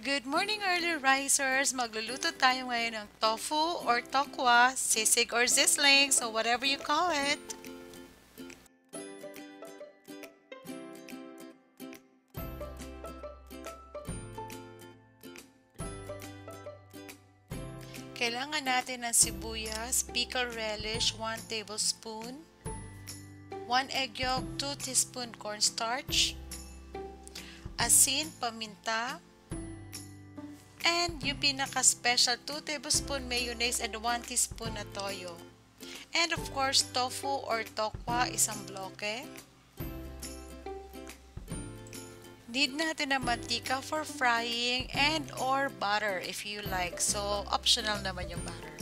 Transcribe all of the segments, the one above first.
Good morning, early risers! Magluluto tayo ngayon ng tofu or tokwa, sisig or sizzling, so whatever you call it. Kailangan natin ng sibuyas, pickle relish, 1 tablespoon, 1 egg yolk, 2 teaspoon cornstarch, asin, paminta, and yung pinaka-special 2 tablespoon mayonnaise and 1 teaspoon na toyo. And of course, tofu or tokwa, isang bloke. Need natin ng mantika for frying and or butter if you like. So, optional naman yung butter.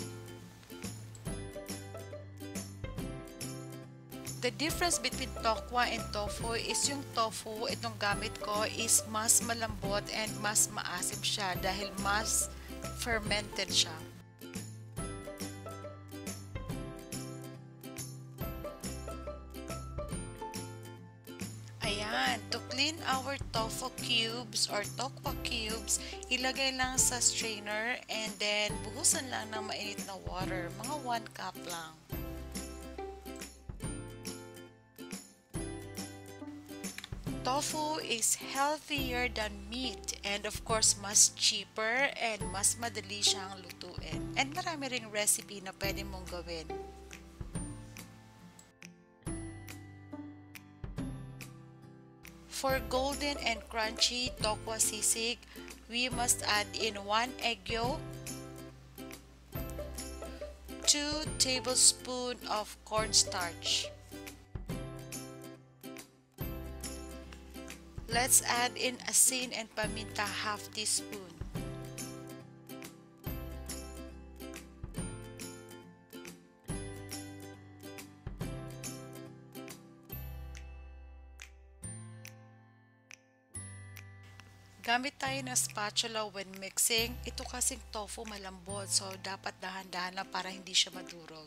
The difference between tokwa and tofu is yung tofu, itong gamit ko, is mas malambot and mas maasim siya dahil mas fermented siya. Ayan, to clean our tofu cubes or tokwa cubes, ilagay lang sa strainer and then buhusan lang ng mainit na water, mga 1 cup lang. Tofu is healthier than meat and of course mas cheaper and mas madali siyang lutuin. And marami ring recipe na pwede mong gawin. For golden and crunchy Tokwa Sisig, we must add in 1 egg yolk, 2 tablespoons of cornstarch. Let's add in asin and paminta half teaspoon. Gamit tayo ng spatula when mixing. Ito kasing tofu malambot, so dapat dahan-dahan lang para hindi siya madurog.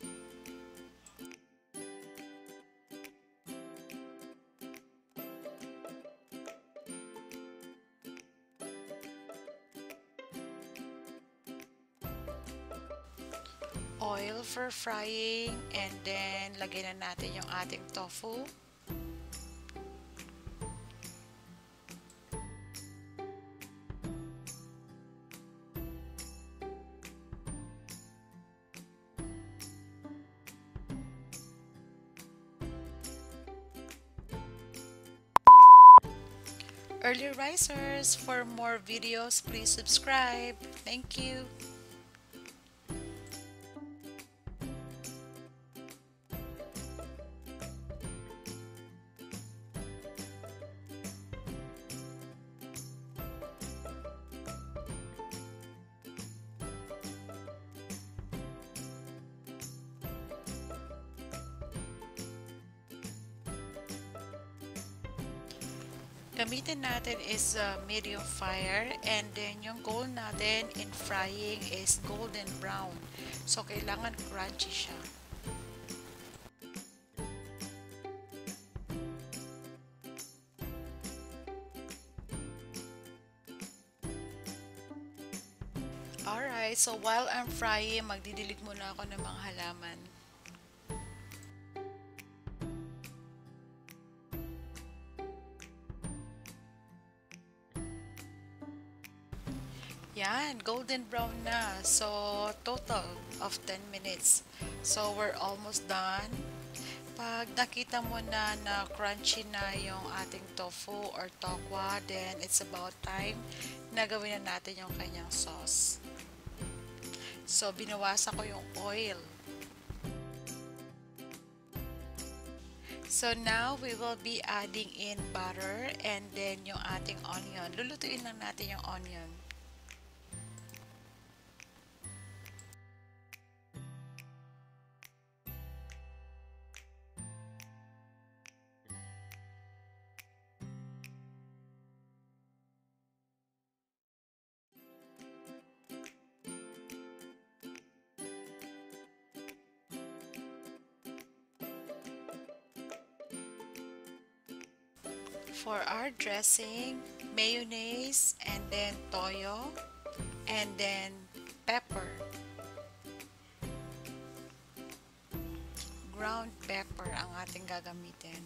Oil for frying and then lagyan na natin yung ating tofu. Early risers, for more videos, please subscribe. Thank you. Gamitin natin is medium fire and then yung goal natin in frying is golden brown. So, kailangan crunchy siya. Alright, so while I'm frying, magdidilig muna ako ng mga halaman. Yan, golden brown na. So, total of 10 minutes. So, we're almost done. Pag nakita mo na na crunchy na yung ating tofu or tokwa, then it's about time na gawin na natin yung kanyang sauce. So, binawasan ko yung oil. So, now we will be adding in butter and then yung ating onion. Lulutuin lang natin yung onion. For our dressing, mayonnaise, and then toyo, and then pepper. Ground pepper ang ating gagamitin.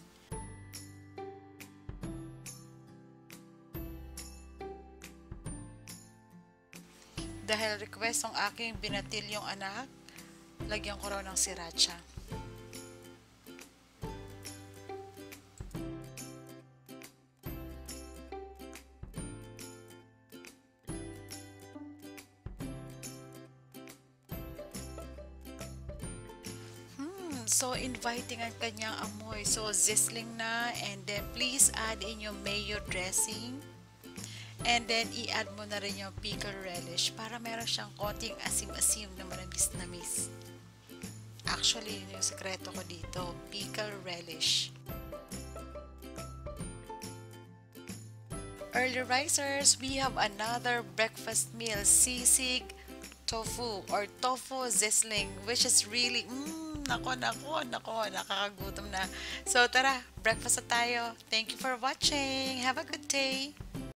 Dahil request ng aking binatilyong anak, lagyan ko raw ng sriracha. So inviting ang kanyang amoy. So sizzling na, and then please add in yung mayo dressing. And then i-add mo na rin yung pickle relish para meron siyang konting asim-asim na manamis-namis. Actually, yun yung sekreto ko dito, pickle relish. Early risers, we have another breakfast meal, sisig tofu or tofu sizzling, which is really, nako, nakakagutom na. So tara, breakfast na tayo. Thank you for watching. Have a good day.